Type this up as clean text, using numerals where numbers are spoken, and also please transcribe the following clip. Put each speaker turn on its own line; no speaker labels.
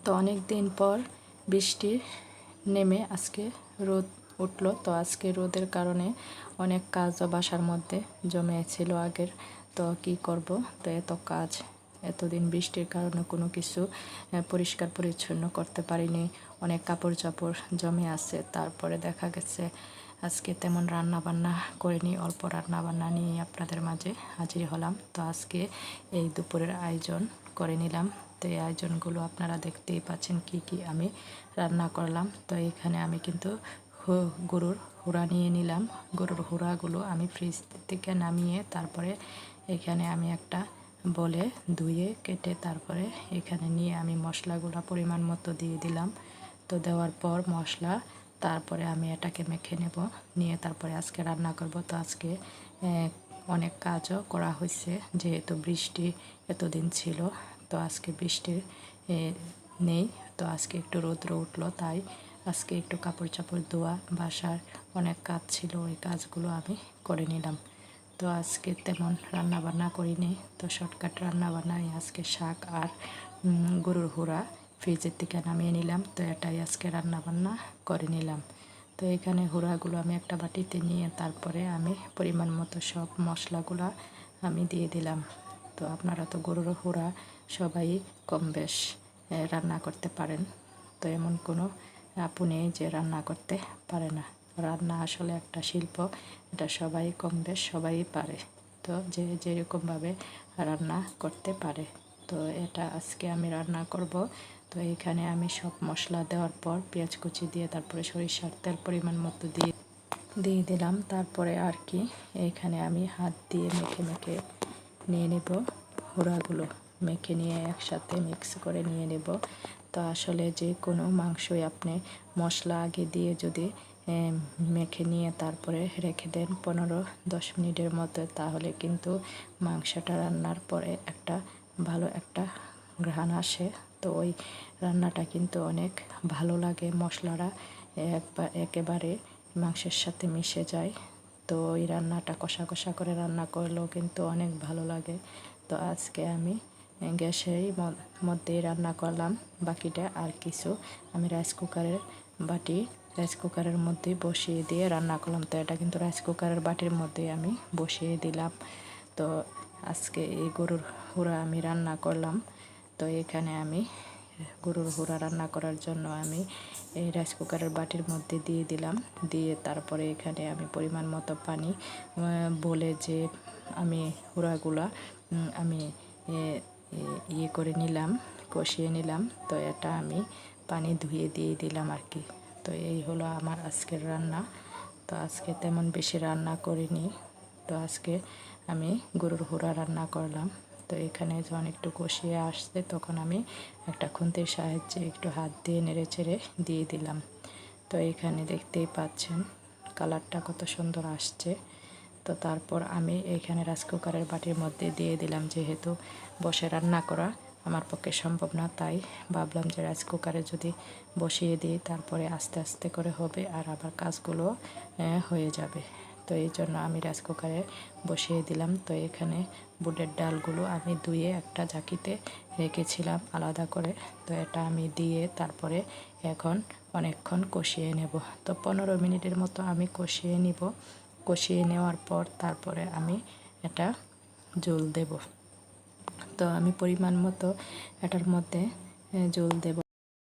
তো অনেক দিন পর বৃষ্টি নেমে আজকে রোদ উঠলো। তো আজকে রোদের কারণে অনেক কাজও বাসার মধ্যে জমে ছিল আগের। তো কি করব, তো এত কাজ, এতদিন বৃষ্টির কারণে কোনো কিছু পরিষ্কার পরিচ্ছন্ন করতে পারিনি। অনেক কাপড় চাপড় জমে আছে। তারপরে দেখা গেছে আজকে তেমন রান্না বান্না করিনি, অল্প রান্না বান্না নিয়ে আপনাদের মাঝে হাজির হলাম। তো আজকে এই দুপুরের আয়োজন করে নিলাম। তো এই আয়োজনগুলো আপনারা দেখতেই পাচ্ছেন কি কি আমি রান্না করলাম। তো এখানে আমি কিন্তু গরুর হুড়া নিয়ে নিলাম। গরুর হুড়াগুলো আমি ফ্রিজ থেকে নামিয়ে তারপরে এখানে আমি একটা বলে ধুয়ে কেটে তারপরে এখানে নিয়ে আমি মশলাগুলো পরিমাণ মতো দিয়ে দিলাম। তো দেওয়ার পর মশলা তারপরে আমি এটাকে মেখে নেব, নিয়ে তারপরে আজকে রান্না করব। তো আজকে অনেক কাজও করা হয়েছে, যেহেতু বৃষ্টি এতদিন ছিল। তো আজকে বৃষ্টির নেই, তো আজকে একটু রৌদ্র উঠলো, তাই আজকে একটু কাপড় চাপড় ধোয়া, বাসার অনেক কাজ ছিল, ওই কাজগুলো আমি করে নিলাম। তো আজকে তেমন রান্না বান্না করিনি। তো শর্টকাট রান্না বান্নাই আজকে শাক আর গরুর হুড়া ফ্রিজের থেকে নামিয়ে নিলাম। তো এটাই আজকে রান্না বান্না করে নিলাম। তো এখানে হুড়াগুলো আমি একটা বাটিতে নিয়ে তারপরে আমি পরিমাণ মতো সব মশলাগুলো আমি দিয়ে দিলাম। তো আপনারা তো গরুর হুড়া সবাই কম বেশ রান্না করতে পারেন। তো এমন কোনো আপু নেই যে রান্না করতে পারে না। রান্না আসলে একটা শিল্প, এটা সবাই কম বেশ সবাই পারে। তো যে যেরকমভাবে রান্না করতে পারে। তো এটা আজকে আমি রান্না করব। তো এখানে আমি সব মশলা দেওয়ার পর পেঁয়াজ কুচি দিয়ে তারপরে সরিষার তেল পরিমাণ মতো দিয়ে দিলাম। তারপরে আর কি এইখানে আমি হাত দিয়ে মেখে মেখে নিয়ে নেব, হুড়াগুলো মেখে নিয়ে একসাথে মিক্স করে নিয়ে নেব। তো আসলে যে কোনো মাংসই আপনি মশলা আগে দিয়ে যদি মেখে নিয়ে তারপরে রেখে দেন 15-10 মিনিটের মতো, তাহলে কিন্তু মাংসটা রান্নার পরে একটা ভালো একটা ঘ্রাণ আসে। তো ওই রান্নাটা কিন্তু অনেক ভালো লাগে, মশলাটা একেবারে মাংসের সাথে মিশে যায়। তো ওই রান্নাটা কষা কষা করে রান্না করলেও কিন্তু অনেক ভালো লাগে। তো আজকে আমি গ্যাসেরই মধ্যেই রান্না করলাম। বাকিটা আর কিছু আমি রাইস কুকারের মধ্যে বসিয়ে দিয়ে রান্না করলাম। তো এটা কিন্তু রাইস কুকারের বাটির মধ্যে আমি বসিয়ে দিলাম। তো আজকে এই গরুর হুড়া আমি রান্না করলাম। তো এখানে আমি গরুর হুড়া রান্না করার জন্য আমি এই রাইস কুকারের বাটির মধ্যে দিয়ে দিলাম। দিয়ে তারপরে এখানে আমি পরিমাণ মতো পানি বলে যে আমি হুড়াগুলা আমি ইয়ে করে নিলাম, কষিয়ে নিলাম। তো এটা আমি পানি ধুয়ে দিয়ে দিলাম আর কি। তো এই হলো আমার আজকের রান্না। তো আজকে তেমন বেশি রান্না করিনি। তো আজকে আমি গরুর হুড়া রান্না করলাম। তো এখানে যখন একটু কষিয়ে আসছে তখন আমি একটা খুন্তির সাহায্যে একটু হাত দিয়ে নেড়ে চেড়ে দিয়ে দিলাম। তো এখানে দেখতেই পাচ্ছেন কালারটা কত সুন্দর আসছে। তো তারপর আমি এখানে রাইস কুকারের বাটির মধ্যে দিয়ে দিলাম, যেহেতু বসে রান্না করা আমার পক্ষে সম্ভব না, তাই ভাবলাম যে রাইস কুকারে যদি বসিয়ে দিই তারপরে আস্তে আস্তে করে হবে আর আবার কাজগুলো হয়ে যাবে। তো এই জন্য আমি রাইস কুকারে বসিয়ে দিলাম। তো এখানে বুটের ডালগুলো আমি ধুয়ে একটা ঝাঁকিতে রেখেছিলাম আলাদা করে। তো এটা আমি দিয়ে তারপরে এখন অনেকক্ষণ কষিয়ে নেব। তো 15 মিনিটের মতো আমি কষিয়ে নিব। কষিয়ে নেওয়ার পর তারপরে আমি এটা ঝোল দেব। তো আমি পরিমাণ মতো এটার মধ্যে ঝোল দেব।